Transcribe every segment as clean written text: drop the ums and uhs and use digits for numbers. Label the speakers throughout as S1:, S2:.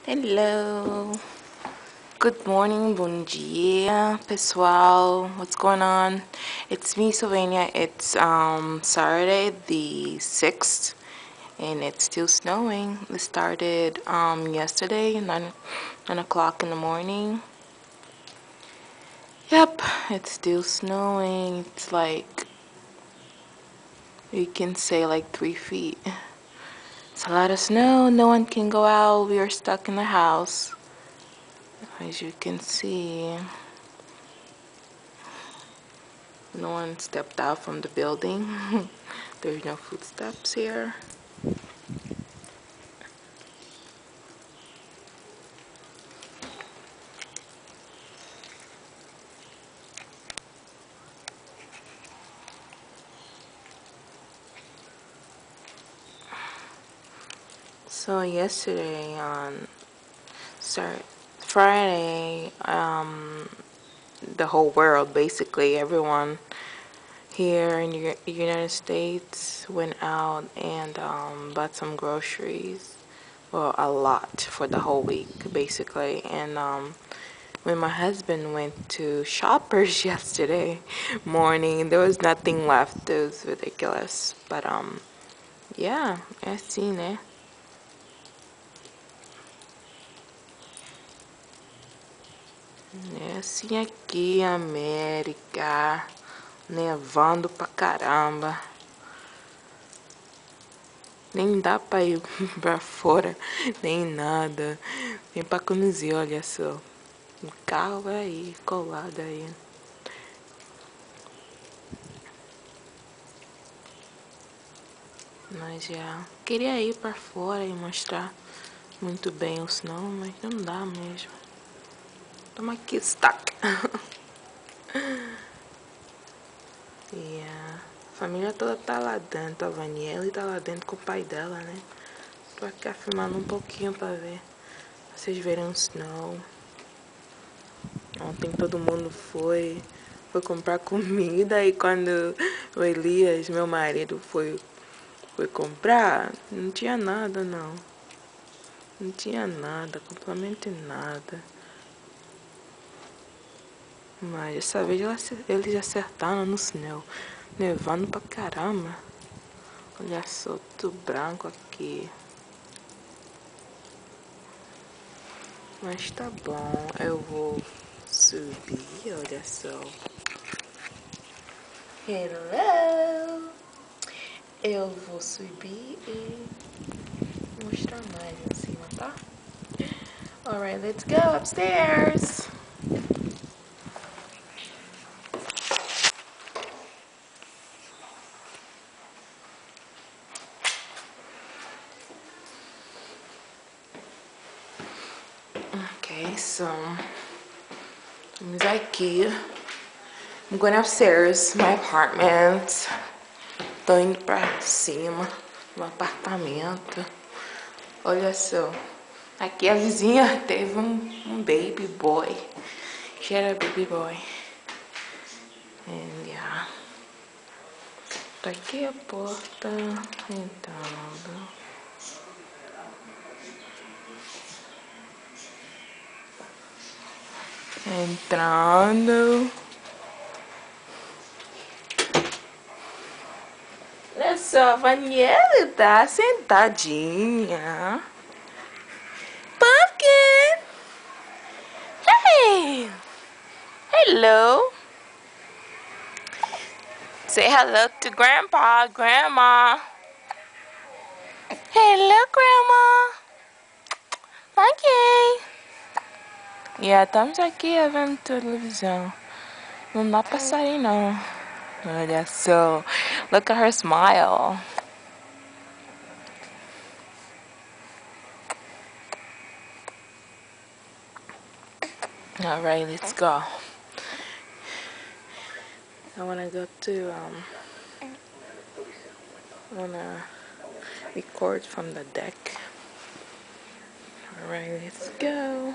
S1: Hello. Good morning, bom dia, pessoal. What's going on? It's me, Sylvania. It's Saturday the 6th, and it's still snowing. It started yesterday, 9 o'clock in the morning. Yep, it's still snowing. It's like, you can say like 3 feet. It's a lot of snow. No one can go out. We are stuck in the house. As you can see, no one stepped out from the building. There's no footsteps here. So yesterday on Friday, the whole world, basically everyone here in the United States went out and bought some groceries. Well, a lot for the whole week, basically. And when my husband went to Shoppers yesterday morning, there was nothing left. It was ridiculous. But yeah, é assim, né? É assim aqui, América. Nevando pra caramba. Nem dá pra ir pra fora, nem nada. Nem pra conduzir, olha só. O carro vai aí, colado aí. Mas já queria ir pra fora e mostrar muito bem o snow, mas não dá mesmo. Tamo aqui stuck. E a família toda tá lá dentro. A Vaniela tá lá dentro com o pai dela, né? Tô aqui filmando um pouquinho pra ver. Pra vocês verem o snow. Ontem todo mundo foi comprar comida e quando o Elias, meu marido, foi comprar, não tinha nada não. Não tinha nada, completamente nada. Mas dessa vez eles acertaram no snow. Nevando pra caramba. Olha só, tudo branco aqui. Mas tá bom, eu vou subir, olha só. Hello! Eu vou subir e mostrar mais em cima, tá? Alright, let's go upstairs! Okay, so vamos aqui. I'm going upstairs, my apartment. Tô indo pra cima, no apartamento. Olha só. Aqui a vizinha teve um baby boy. She had a baby boy. And yeah. Tá aqui a porta. Entrando. Entrando. Olha só, a Vaniela tá sentadinha. Pumpkin! Hey! Hello! Say hello to Grandpa, Grandma. Hello, Grandma. Pumpkin! Yeah, estamos aqui vendo televisão. Não dá pra sair, não. Olha só. Look at her smile. Alright, let's go. I wanna go to, I wanna record from the deck. Alright, let's go.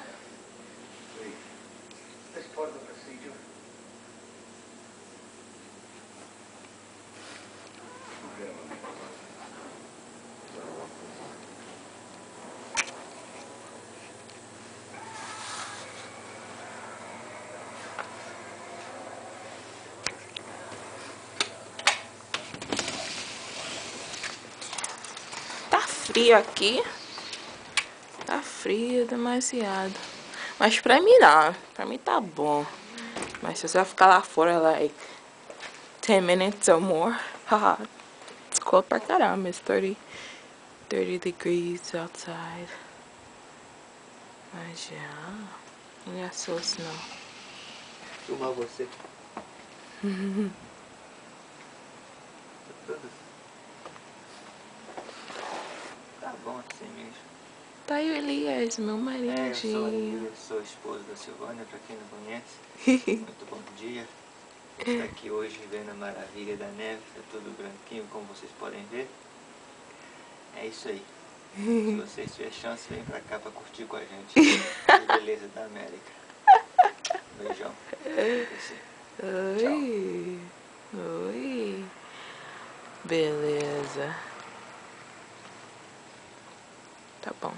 S2: This part of the procedure.
S1: frio aqui. Tá frio demasiado. Mas pra mim não. Pra mim tá bom. Mas se você vai ficar lá fora, like 10 minutes or more, haha, it's cold pra caramba. It's 30 degrees outside. Mas já. Olha só o snow.
S2: Filmar você. Tá bom assim mesmo.
S1: Tá aí o Elias, meu
S2: Eu sou
S1: maridinho.
S2: Elias, sou esposo da Silvânia, pra quem não conhece. Muito bom dia. A gente tá aqui hoje vendo a maravilha da neve, tá tudo branquinho como vocês podem ver. É isso aí. Se vocês tiverem chance, vem pra cá pra curtir com a gente. A beleza da América. Beijão. Tchau.
S1: Oi. Oi. Beleza. Tá bom.